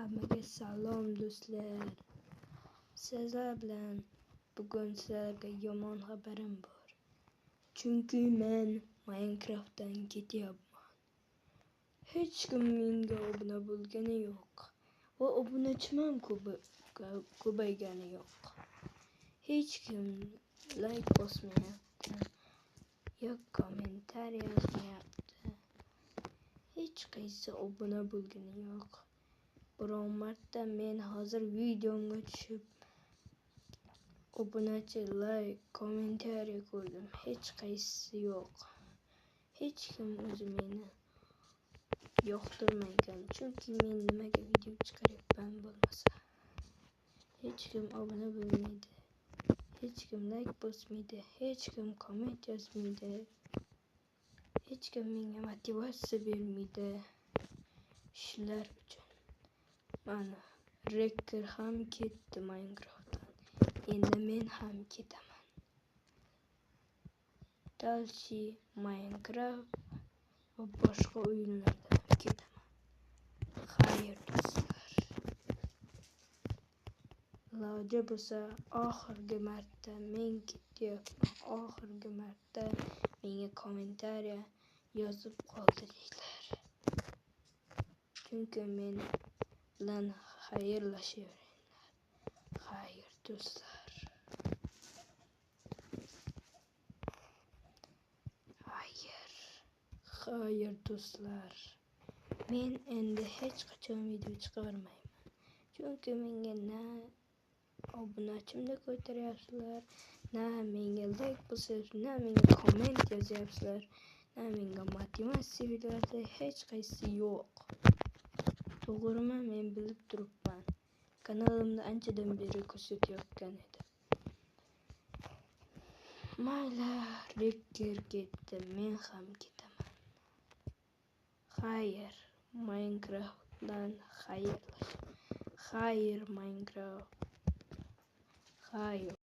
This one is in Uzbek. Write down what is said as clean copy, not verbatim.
Hammaga salom do'stlar. Sizlar bilan bugun sizlarga yomon xabarim bor. Chunki men Minecraftdan ketyapman. Hech kim menga obuna bo'lgani yo'q. Va obunachim ham ko'paygani yo'q. Hech kim like bosmayapti. Yo'q kommentariy yozmayapti. Hech qaysi obuna bo'lgani yo'q. Biron marta men hozir videomga tushib obunachi, like, kommentariy ko'rdim. Hech qaysisi yo'q. Hech kim o'zi meni yoqtirmagan. Chunki men nimaga video chiqaryapman bo'lmasa. Hech kim obuna bo'lmaydi. Hech kim like bosmaydi. Hech kim komment yozmaydi. Hech kim menga motivatsiya bermaydi. Shular uchun mana Rekker ham ketdi Minecraftdan. Endi men ham ketaman. Dalshi, Minecraft va boshqa o'yinlardan ketaman. Xayr do'stlar. Iloji bo'lsa oxirgi marta men ketyapman. Oxirgi marta menga kommentariy yozib qoldiringlar. Chunki men bilan xayrlashaveringlar. Xayr do'stlar. Xayr do'stlar. Men endi hech qachon video chiqarmayman. Chunki menga na obunachimni ko'taryapsizlar, na menga like bosyapsizlar, na menga komment yozyapsizlar, na menga motivatsiya beryapsizlar. Hech qaysi yo'q. To'g'rimi, men bilib turibman. Kanalimda anchadan beri ko'rsatayotgan edim. Mayli, Rekker ketdi, men ham ketaman. Xayr, Minecraftdan xayrlash. Xayr, Minecraft. Xayr.